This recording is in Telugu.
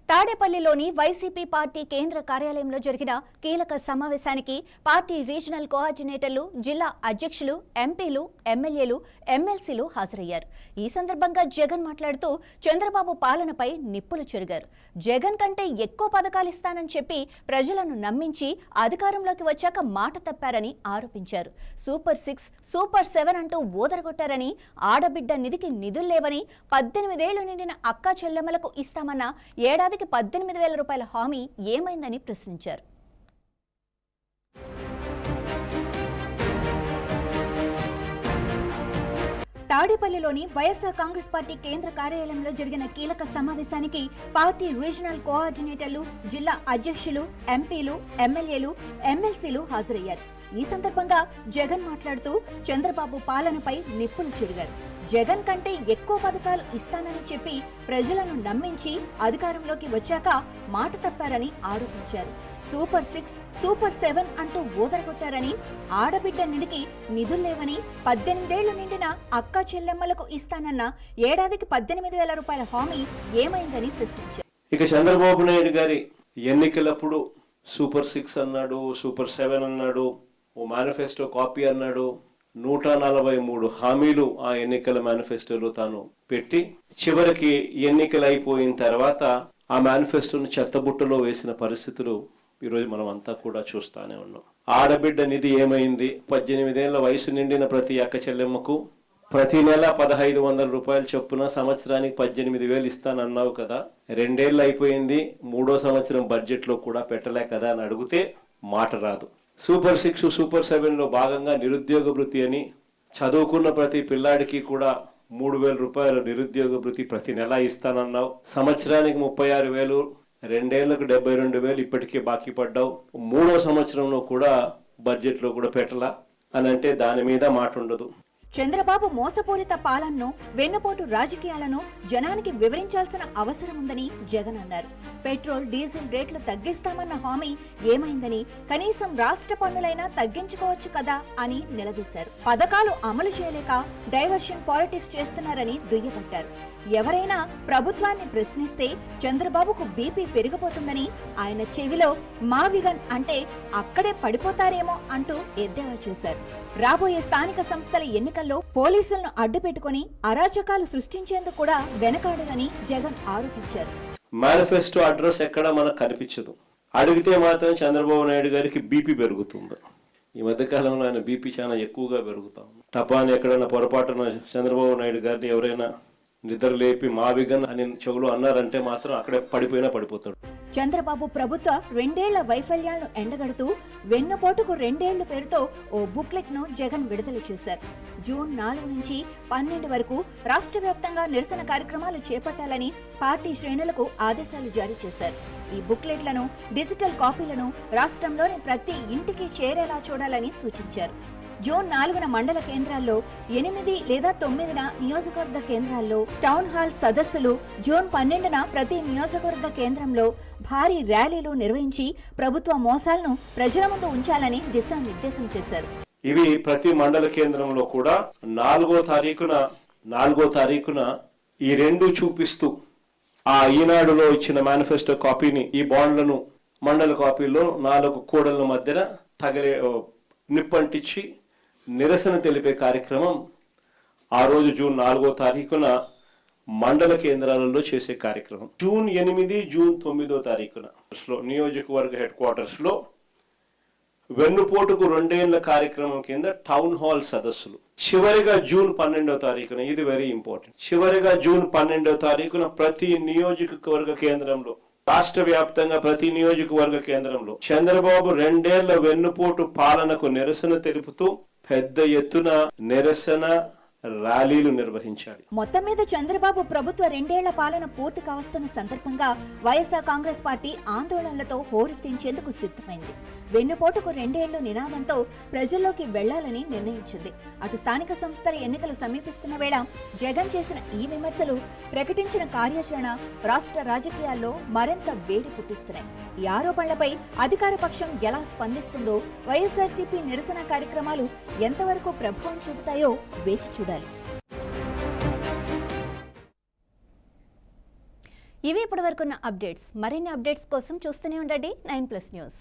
తాడేపల్లిలోని వైసీపీ పార్టీ కేంద్ర కార్యాలయంలో జరిగిన కీలక సమావేశానికి పార్టీ రీజనల్ కోఆర్డినేటర్లు, జిల్లా అధ్యక్షులు, ఎంపీలు, ఎమ్మెల్యేలు, ఎమ్మెల్సీలు హాజరయ్యారు. ఈ సందర్భంగా జగన్ మాట్లాడుతూ చంద్రబాబు పాలనపై నిప్పులు చెరిగారు. జగన్ కంటే ఎక్కువ పథకాలు ఇస్తానని చెప్పి ప్రజలను నమ్మించి అధికారంలోకి వచ్చాక మాట తప్పారని ఆరోపించారు. సూపర్ 6, సూపర్ 7 అంటూ ఊదరగొట్టారని, ఆడబిడ్డ నిధికి నిధులు లేవని, 18 ఏళ్లు నిండిన అక్కా చెల్లెమ్మలకు ఇస్తామన్న ఏడాదికి 18,000 రూపాయల హామీ ఏమైందని ప్రశ్నించారు. తాడేపల్లిలోని వైఎస్ఆర్ కాంగ్రెస్ పార్టీ కేంద్ర కార్యాలయంలో జరిగిన కీలక సమావేశానికి పార్టీ రీజనల్ కోఆర్డినేటర్లు, జిల్లా అధ్యక్షులు, ఎంపీలు, ఎమ్మెల్యేలు, ఎమ్మెల్సీలు హాజరయ్యారు. ఈ సందర్భంగా జగన్ మాట్లాడుతూ చంద్రబాబు పాలనపై నిప్పులు చెరిగారు. జగన్ కంటే ఎక్కువ పథకాలు ఇస్తానని చెప్పి ప్రజలను నమ్మించి అధికారంలోకి వచ్చాక మాట తప్పారని ఆరోపించారు. సూపర్ 6, సూపర్ 7 అంటూ ఊదరగొట్టారని, ఆడబిడ్డ నిధికి నిధులు లేవని, 18 ఏళ్లు నిండిన అక్కా చెల్లెమ్మలకు ఇస్తానన్న ఏడాదికి 18,000 రూపాయల హామీ ఏమైందని ప్రశ్నించారు. ఇక చంద్రబాబు నాయుడు గారి ఎన్నికలప్పుడు సూపర్ 6 అన్నాడు, సూపర్ 7 అన్నాడు, ఓ మేనిఫెస్టో కాపీ అన్నాడు. 143 హామీలు ఆ ఎన్నికల మేనిఫెస్టోలో తాను పెట్టి చివరికి ఎన్నికలు అయిపోయిన తర్వాత ఆ మేనిఫెస్టోను చెత్తబుట్టలో వేసిన పరిస్థితులు ఈరోజు మనం అంతా కూడా చూస్తానే ఉన్నాం. ఆడబిడ్డ నిధి ఏమైంది? 18 ఏళ్ల వయసు నిండిన ప్రతి అక్క చెల్లెమ్మకు ప్రతి నెల 1,500 రూపాయలు చొప్పున సంవత్సరానికి 18,000 ఇస్తానన్నావు కదా, 2 ఏళ్ళు అయిపోయింది, 3వ సంవత్సరం బడ్జెట్ లో కూడా పెట్టలే కదా అని అడిగితే మాట రాదు. సూపర్ 6, సూపర్ 7 లో భాగంగా నిరుద్యోగ భృతి అని, చదువుకున్న ప్రతి పిల్లాడికి కూడా 3,000 రూపాయలు నిరుద్యోగ భృతి ప్రతి నెల ఇస్తానన్నావు. సంవత్సరానికి 36,000, 2 ఏళ్లకు 72,000 ఇప్పటికే బాకీ పడ్డావు. 3వ సంవత్సరంలో కూడా బడ్జెట్ లో కూడా పెట్టలా అని అంటే దాని మీద మాట ఉండదు. చంద్రబాబు మోసపూరిత పాలనను, వెన్నుపోటు రాజకీయాలను జనానికి వివరించాల్సిన అవసరం ఉందని జగన్ అన్నారు. పెట్రోల్, డీజిల్ రేట్లు తగ్గిస్తామన్న హామీ ఏమైందని, కనీసం రాష్ట్ర పన్నులైనా తగ్గించుకోవచ్చు కదా అని నిలదీశారు. పథకాలు అమలు చేయలేక డైవర్షన్ పాలిటిక్స్ చేస్తున్నారని దుయ్యబట్టారు. ఎవరైనా ప్రభుత్వాన్ని ప్రశ్నిస్తే చంద్రబాబుకు బీపీ పెరిగిపోతుందని, ఆయన చెవిలో మావిగన్ అంటే అక్కడే పడిపోతారేమో అంటూ ఎద్దేవా చేశారు. రాబోయే స్థానిక సంస్థల ఎన్నికల్లో పోలీసులను అడ్డుపెట్టుకుని అరాచకాలు సృష్టించేందుకు కూడా వెనకాడరని జగన్ ఆరోపించారు. మేనిఫెస్టో అడ్రస్ ఎక్కడా మనకు కనిపించదు. అడిగితే మాత్రం చంద్రబాబు నాయుడు గారికి బీపీ పెరుగుతుంది. ఈ మధ్యకాలంలో ఆయన బీపీ చాలా ఎక్కువగా పెరుగుతాం. టపాని ఎక్కడైనా పొరపాటున చంద్రబాబు నాయుడు గారిని ఎవరైనా నిద్ర లేపి మావిగన్ అని చెవులు అన్నారంటే మాత్రం అక్కడే పడిపోతాడు. చంద్రబాబు ప్రభుత్వ 2 ఏళ్ల వైఫల్యాలను ఎండగడుతూ వెన్నుపోటుకు 2 ఏళ్ల పేరుతో ఓ బుక్లెట్ ను జగన్ విడుదల చేశారు. జూన్ 4 నుంచి 12 వరకు రాష్ట్ర వ్యాప్తంగా నిరసన కార్యక్రమాలు చేపట్టాలని పార్టీ శ్రేణులకు ఆదేశాలు జారీ చేశారు. ఈ బుక్లెట్లను, డిజిటల్ కాపీలను రాష్ట్రంలోని ప్రతి ఇంటికి చేరేలా చూడాలని సూచించారు. జూన్ 4న మండల కేంద్రాల్లో, 8 లేదా 9న నియోజకవర్గ కేంద్రాల్లో టౌన్ హాల్ సదస్సులు, జూన్ 12న ప్రతి నియోజకవర్గ కేంద్రంలో భారీ ర్యాలీలు నిర్వహించి ప్రభుత్వ మోసాలను ప్రజల ముందు ఉంచాలని దిశానిర్దేశం చేశారు. ఇవి ప్రతి మండల కేంద్రంలో కూడా 4వ తారీఖున ఈ 2 చూపిస్తూ ఆ ఈనాడులో ఇచ్చిన మేనిఫెస్టో కాపీని, ఈ బాండ్లను మండల కాపీలో 4 కూడళ్ల మధ్యన నిప్పంటించి నిరసన తెలిపే కార్యక్రమం ఆ రోజు జూన్ 4వ తారీఖున మండల కేంద్రాలలో చేసే కార్యక్రమం. జూన్ 8, జూన్ 9వ తారీఖున నియోజకవర్గ హెడ్ క్వార్టర్స్ లో వెన్నుపోటుకు 2 ఏళ్ల కార్యక్రమం కింద టౌన్ హాల్ సదస్సులు. చివరిగా జూన్ 12వ తారీఖున, ఇది వెరీ ఇంపార్టెంట్, చివరిగా జూన్ 12వ తారీఖున ప్రతి నియోజకవర్గ కేంద్రంలో, రాష్ట్ర వ్యాప్తంగా ప్రతి నియోజకవర్గ కేంద్రంలో చంద్రబాబు 2 ఏళ్ల వెన్నుపోటు పాలనకు నిరసన తెలుపుతూ పెద్ద ఎత్తున నిరసన ర్యాలీలు నిర్వహించాలి. మొత్తం మీద చంద్రబాబు ప్రభుత్వ 2 ఏళ్ల పాలన పూర్తి కావస్తున్న సందర్భంగా వైఎస్ఆర్ కాంగ్రెస్ పార్టీ ఆందోళనలతో హోరెత్తించేందుకు సిద్ధమైంది. వెన్నుపోటుకు 2 ఏళ్లు నినాదంతో ప్రజల్లోకి వెళ్లాలని నిర్ణయించింది. అటు స్థానిక సంస్థల ఎన్నికలు సమీపిస్తున్న వేళ జగన్ చేసిన ఈ విమర్శలు, ప్రకటించిన కార్యాచరణ రాష్ట్ర రాజకీయాల్లో మరింత వేడి పుట్టిస్తున్నాయి. ఈ ఆరోపణలపై అధికార పక్షం ఎలా స్పందిస్తుందో, వైఎస్ఆర్సీపీ నిరసన కార్యక్రమాలు ఎంతవరకు ప్రభావం చూపుతాయో వేచి చూడాలి. ఇవి ఇప్పటివరకున్న అప్డేట్స్. మరిన్ని అప్డేట్స్ కోసం చూస్తూనే ఉండండి 9+ న్యూస్.